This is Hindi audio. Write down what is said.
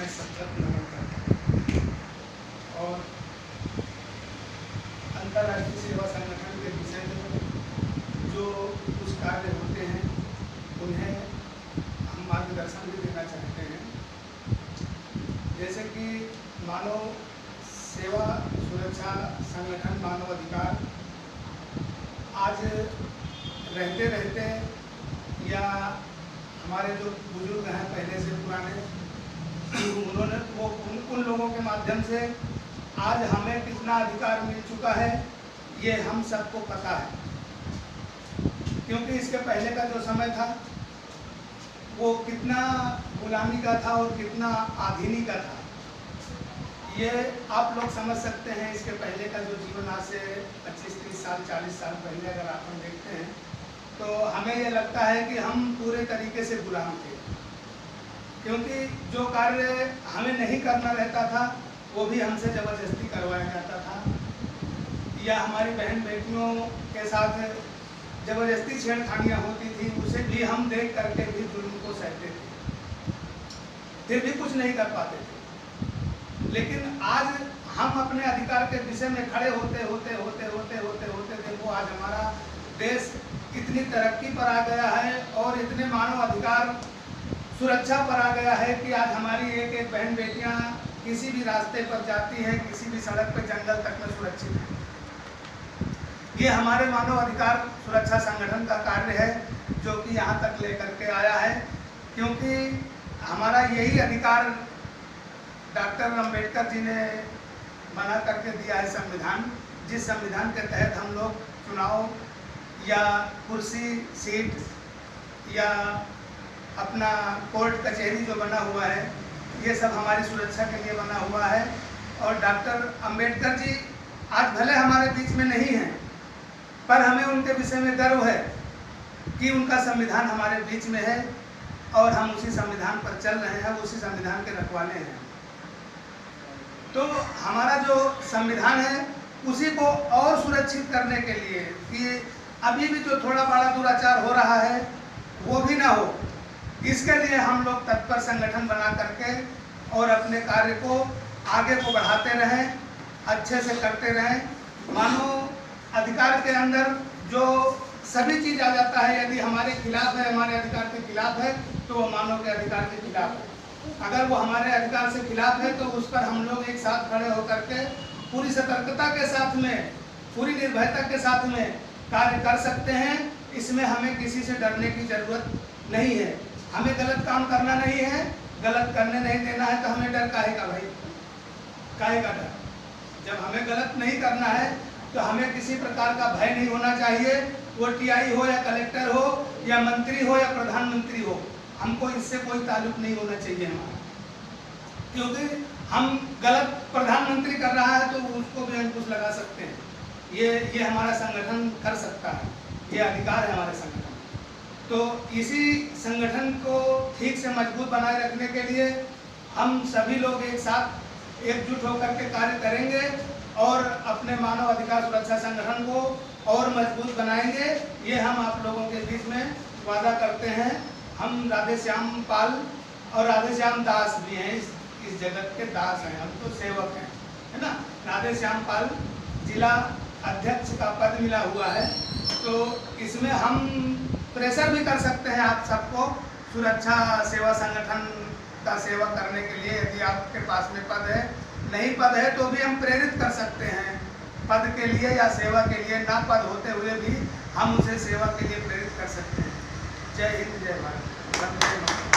मैं सतत नमन करता हूँ। और अंतर्राष्ट्रीय सेवा संगठन के विषय में जो कुछ कार्य होते हैं उन्हें हम मार्गदर्शन भी देना चाहते हैं। जैसे कि मानव सेवा सुरक्षा संगठन मानव अधिकार आज रहते रहते या हमारे जो बुजुर्ग हैं पहले से पुराने उन्होंने वो उन लोगों के माध्यम से आज हमें कितना अधिकार मिल चुका है ये हम सबको पता है। क्योंकि इसके पहले का जो समय था वो कितना गुलामी का था और कितना आधीनी का था, ये आप लोग समझ सकते हैं। इसके पहले का जो जीवन आज से 25-30 साल 40 साल पहले अगर आप हम देखते हैं तो हमें ये लगता है कि हम पूरे तरीके से गुलाम थे, क्योंकि जो कार्य हमें नहीं करना रहता था वो भी हमसे ज़बरदस्ती करवाया जाता था, या हमारी बहन बेटियों के साथ ज़बरदस्ती छेड़खानियाँ होती थी, उसे भी हम देख करके भी जुल्म को सहते थे, फिर भी कुछ नहीं कर पाते थे। लेकिन आज हम अपने अधिकार के विषय में खड़े होते होते होते होते होते होते देखो आज हमारा देश इतनी तरक्की पर आ गया है और इतने मानव अधिकार सुरक्षा पर आ गया है कि आज हमारी एक एक बहन बेटियां किसी भी रास्ते पर जाती हैं, किसी भी सड़क पर जंगल तक में सुरक्षित है। ये हमारे मानव अधिकार सुरक्षा संगठन का कार्य है जो कि यहाँ तक लेकर के आया है, क्योंकि हमारा यही अधिकार डॉक्टर अम्बेडकर जी ने बना करके दिया है संविधान, जिस संविधान के तहत हम लोग चुनाव या कुर्सी सीट या अपना कोर्ट कचहरी जो बना हुआ है ये सब हमारी सुरक्षा के लिए बना हुआ है। और डॉक्टर अम्बेडकर जी आज भले हमारे बीच में नहीं हैं, पर हमें उनके विषय में गर्व है कि उनका संविधान हमारे बीच में है और हम उसी संविधान पर चल रहे हैं, उसी संविधान के रखवाले हैं। तो हमारा जो संविधान है उसी को और सुरक्षित करने के लिए कि अभी भी जो थोड़ा बड़ा दुराचार हो रहा है वो भी ना हो, इसके लिए हम लोग तत्पर संगठन बना करके और अपने कार्य को आगे को बढ़ाते रहें, अच्छे से करते रहें। मानव अधिकार के अंदर जो सभी चीज़ आ जाता है, यदि हमारे खिलाफ है, हमारे अधिकार के खिलाफ है तो वो मानव के अधिकार के खिलाफ है। अगर वो हमारे अधिकार से खिलाफ है तो उस पर हम लोग एक साथ खड़े होकर के पूरी सतर्कता के साथ में, पूरी निर्भयता के साथ में कार्य कर सकते हैं। इसमें हमें किसी से डरने की ज़रूरत नहीं है। हमें गलत काम करना नहीं है, गलत करने नहीं देना है, तो हमें डर काहे का भाई, काहे का डर? जब हमें गलत नहीं करना है तो हमें किसी प्रकार का भय नहीं होना चाहिए। वो टीआई हो या कलेक्टर हो या मंत्री हो या प्रधानमंत्री हो, हमको इससे कोई ताल्लुक नहीं होना चाहिए हमारा, क्योंकि हम गलत प्रधानमंत्री कर रहा है तो उसको भी अंकुश लगा सकते हैं। ये हमारा संगठन कर सकता है, ये अधिकार है हमारे संगठन। तो इसी संगठन को ठीक से मजबूत बनाए रखने के लिए हम सभी लोग एक साथ एकजुट होकर के कार्य करेंगे और अपने मानव अधिकार सुरक्षा संगठन को और मजबूत बनाएंगे। ये हम आप लोगों के बीच में वादा करते हैं। हम राधेश्याम पाल और राधेश्याम दास भी हैं, इस जगत के दास हैं, हम तो सेवक हैं, है ना। राधेश्याम पाल जिला अध्यक्ष का पद मिला हुआ है, तो इसमें हम प्रेशर भी कर सकते हैं आप सबको सुरक्षा सेवा संगठन का सेवा करने के लिए। यदि आपके पास में पद है, नहीं पद है तो भी हम प्रेरित कर सकते हैं पद के लिए या सेवा के लिए। ना पद होते हुए भी हम उसे सेवा के लिए प्रेरित कर सकते हैं। जय हिंद, जय भारत।